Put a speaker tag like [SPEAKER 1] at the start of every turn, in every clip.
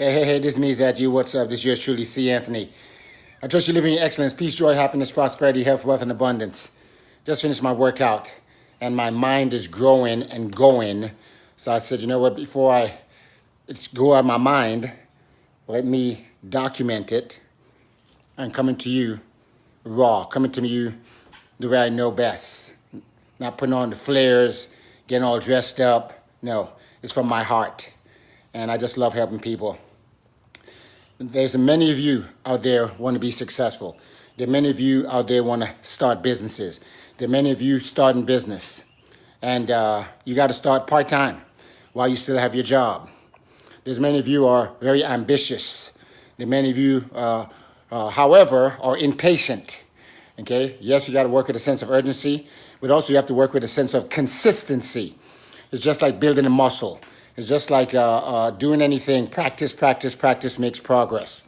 [SPEAKER 1] Hey, this is me, that you. What's up? This is yours truly, C.Anthony. I trust you living in excellence, peace, joy, happiness, prosperity, health, wealth, and abundance. Just finished my workout, and my mind is growing and going. So I said, you know what, before it's go out of my mind, let me document it and coming to you raw, coming to you the way I know best. Not putting on the flares, getting all dressed up. No, it's from my heart. And I just love helping people. There's many of you out there want to be successful. There are many of you out there want to start businesses. There are many of you starting business. And you got to start part-time while you still have your job. There's many of you are very ambitious. There are many of you, however, are impatient. Okay? Yes, you got to work with a sense of urgency, but also you have to work with a sense of consistency. It's just like building a muscle. It's just like doing anything. Practice makes progress.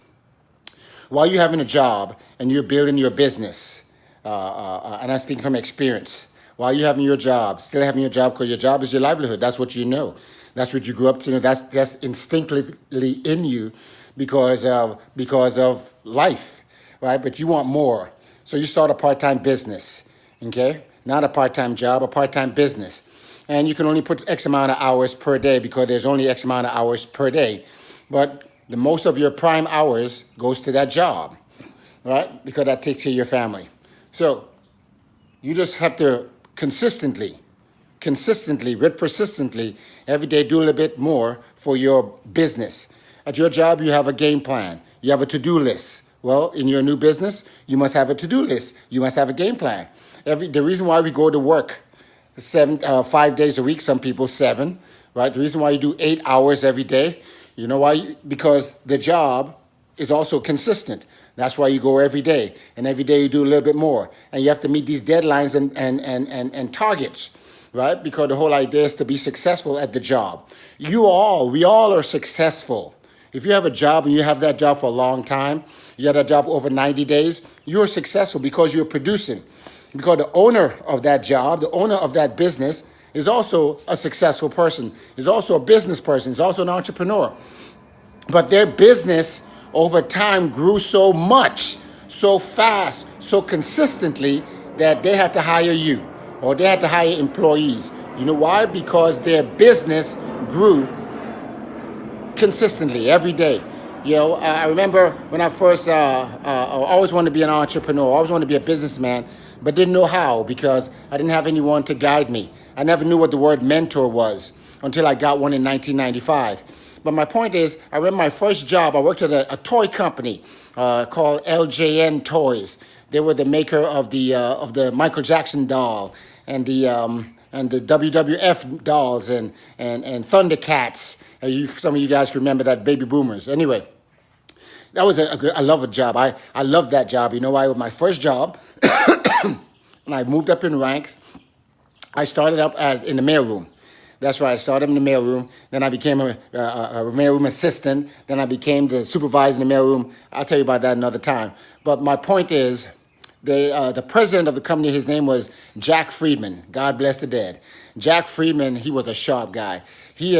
[SPEAKER 1] While you're having a job and you're building your business, and I'm speaking from experience, while you're having your job, still having your job, because your job is your livelihood. That's what you know. That's what you grew up to know. That's instinctively in you because of life, right? But you want more. So you start a part-time business, okay? Not a part-time job, a part-time business. And you can only put X amount of hours per day because there's only X amount of hours per day. But the most of your prime hours goes to that job, right? Because that takes care of your family. So you just have to consistently, with persistently, every day do a little bit more for your business. At your job, you have a game plan. You have a to-do list. Well, in your new business, you must have a to-do list. You must have a game plan. The reason why we go to work 5 days a week, some people 7, right? The reason why you do 8 hours every day, you know why? Because the job is also consistent. That's why you go every day, and every day you do a little bit more, and you have to meet these deadlines and targets, right? Because the whole idea is to be successful at the job. We all are successful. If you have a job and you have that job for a long time, you have that job over 90 days, you're successful because you're producing. Because the owner of that job, the owner of that business is also a successful person, is also a business person, is also an entrepreneur. But their business over time grew so much, so fast, so consistently that they had to hire you or they had to hire employees. You know why? Because their business grew consistently every day. You know, I remember when I first, I always wanted to be an entrepreneur, I always wanted to be a businessman, but didn't know how because I didn't have anyone to guide me. I never knew what the word mentor was until I got one in 1995. But my point is, I remember my first job, I worked at a toy company called LJN Toys. They were the maker of the Michael Jackson doll and the WWF dolls and Thundercats. Some of you guys can remember that, baby boomers. Anyway, that was I love a job. I loved that job. You know why? With my first job, when I moved up in ranks, I started up as in the mailroom. That's right. I started in the mailroom. Then I became a mailroom assistant. Then I became the supervisor in the mailroom. I'll tell you about that another time. But my point is, the president of the company, his name was Jack Friedman. God bless the dead. Jack Friedman, he was a sharp guy. He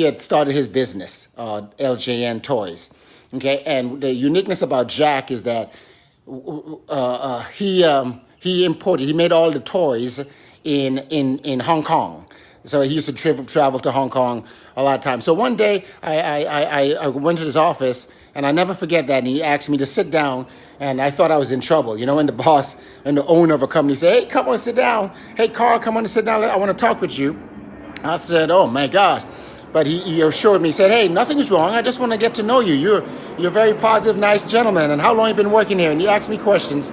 [SPEAKER 1] had started his business, LJN Toys. Okay, and the uniqueness about Jack is that he made all the toys in Hong Kong. So he used to travel to Hong Kong a lot of times. So one day I went to his office, and I never forget that. And he asked me to sit down, and I thought I was in trouble. You know, when the boss and the owner of a company say, "Hey, come on, sit down. Hey, Carl, come on and sit down. I want to talk with you." I said, "Oh my gosh." But he assured me, he said, "Hey, nothing's wrong. I just want to get to know you. You're a very positive, nice gentleman. And how long you been working here?" And he asked me questions.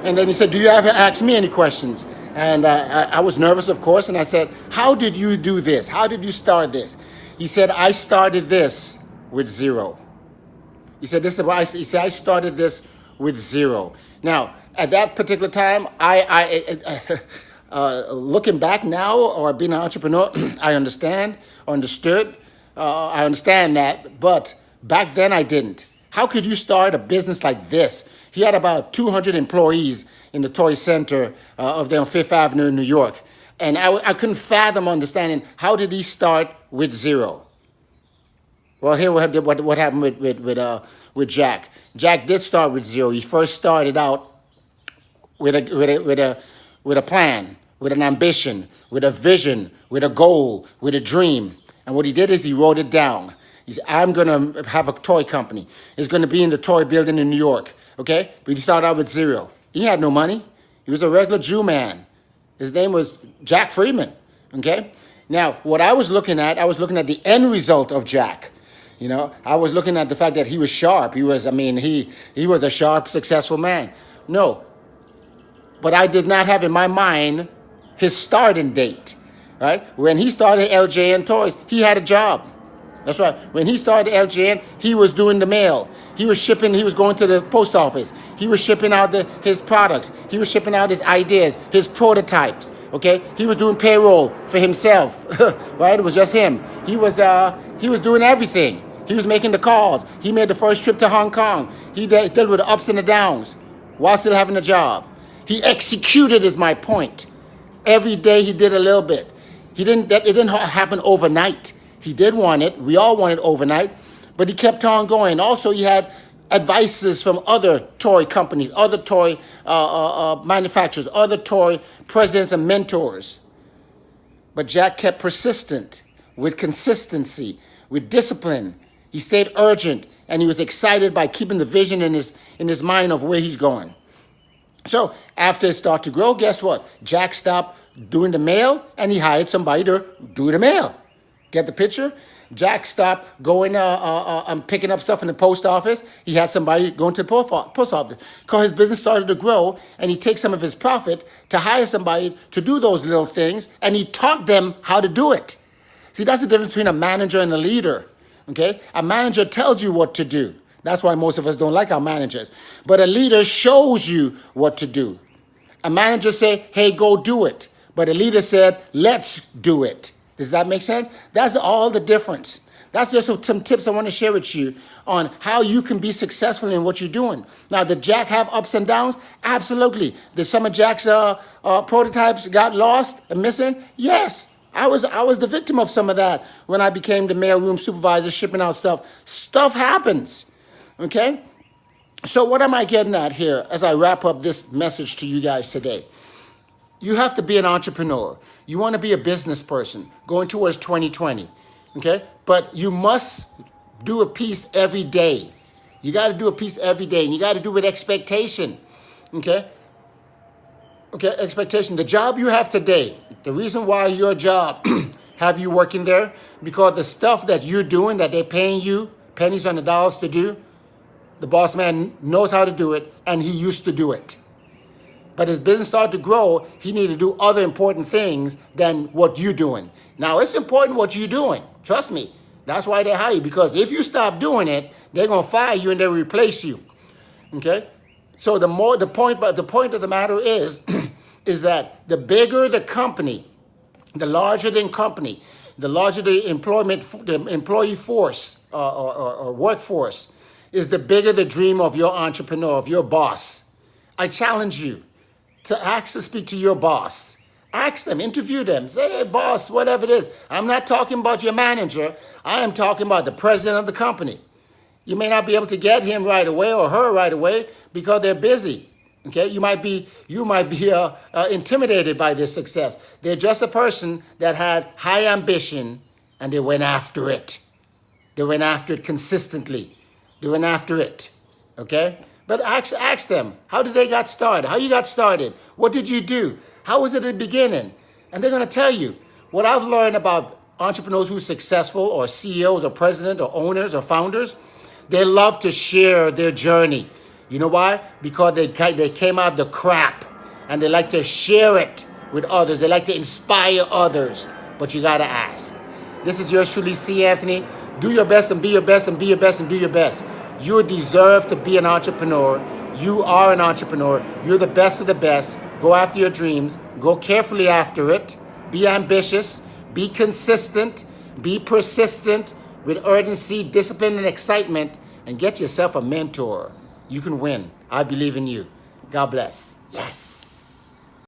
[SPEAKER 1] And then he said, "Do you ever ask me any questions?" And I was nervous, of course. And I said, "How did you do this? How did you start this?" He said, "I started this with zero." He said, "This is why." He said, "I started this with zero." Now, at that particular time, looking back now, or being an entrepreneur, I understood. I understand that, but back then I didn't. How could you start a business like this? He had about 200 employees in the toy center of there on Fifth Avenue in New York. And I couldn't fathom understanding how did he start with zero? Well, here what happened with Jack. Jack did start with zero. He first started out with a plan, with an ambition, with a vision, with a goal, with a dream. And what he did is he wrote it down. He said, I'm going to have a toy company. It's going to be in the toy building in New York. Okay? But he started out with zero. He had no money. He was a regular Jew man. His name was Jack Freeman. Okay? Now, what I was looking at the end result of Jack. You know, I was looking at the fact that he was sharp. He was a sharp, successful man. No, but I did not have in my mind his starting date, right? When he started LJN Toys, he had a job. That's right. When he started LJN, he was doing the mail. He was shipping, he was going to the post office. He was shipping out his products. He was shipping out his ideas, his prototypes, okay? He was doing payroll for himself, right? It was just him. He was doing everything. He was making the calls. He made the first trip to Hong Kong. He dealt with the ups and the downs while still having a job. He executed is my point. Every day he did a little bit. It didn't happen overnight. He did want it. We all want it overnight. But he kept on going. Also, he had advices from other toy companies, other toy manufacturers, other toy presidents and mentors. But Jack kept persistent with consistency, with discipline. He stayed urgent, and he was excited by keeping the vision in his mind of where he's going. So after it started to grow, guess what? Jack stopped doing the mail, and he hired somebody to do the mail. Get the picture? Jack stopped going and picking up stuff in the post office. He had somebody going to the post office because his business started to grow, and he takes some of his profit to hire somebody to do those little things, and he taught them how to do it. See, that's the difference between a manager and a leader. Okay? A manager tells you what to do. That's why most of us don't like our managers. But a leader shows you what to do. A manager say, hey, go do it. But a leader said, let's do it. Does that make sense? That's all the difference. That's just some tips I want to share with you on how you can be successful in what you're doing. Now, did Jack have ups and downs? Absolutely. Did some of Jack's prototypes got lost and missing? Yes. I was the victim of some of that when I became the mailroom supervisor shipping out stuff. Stuff happens. Okay? So what am I getting at here as I wrap up this message to you guys today? You have to be an entrepreneur. You want to be a business person going towards 2020. Okay? But you must do a piece every day. You got to do a piece every day, and you got to do it with expectation. Okay? Okay, expectation. The job you have today, the reason why your job have you working there, because the stuff that you're doing, that they're paying you pennies on the dollars to do, the boss man knows how to do it, and he used to do it. But as business started to grow, he needed to do other important things than what you're doing. Now, it's important what you're doing. Trust me. That's why they hire you, because if you stop doing it, they're going to fire you and they'll replace you. Okay? So the point of the matter is, is that the bigger the company, the larger the company, the larger the employee force or workforce, is the bigger the dream of your entrepreneur, of your boss. I challenge you to speak to your boss. Ask them, interview them, say, hey, boss, whatever it is. I'm not talking about your manager. I am talking about the president of the company. You may not be able to get him right away or her right away because they're busy. Okay, you might be intimidated by this success. They're just a person that had high ambition and they went after it. They went after it consistently. They went after it. Okay, but ask them, how did they got started? How you got started? What did you do? How was it at the beginning? And they're going to tell you. What I've learned about entrepreneurs who are successful, or CEOs or presidents or owners or founders, they love to share their journey. You know why? Because they came out the crap, and they like to share it with others. They like to inspire others. But you got to ask. This is yours truly, C. Anthony. Do your best and be your best and be your best and do your best. You deserve to be an entrepreneur. You are an entrepreneur. You're the best of the best. Go after your dreams. Go carefully after it. Be ambitious. Be consistent. Be persistent. With urgency, discipline, and excitement, and get yourself a mentor. You can win. I believe in you. God bless. Yes.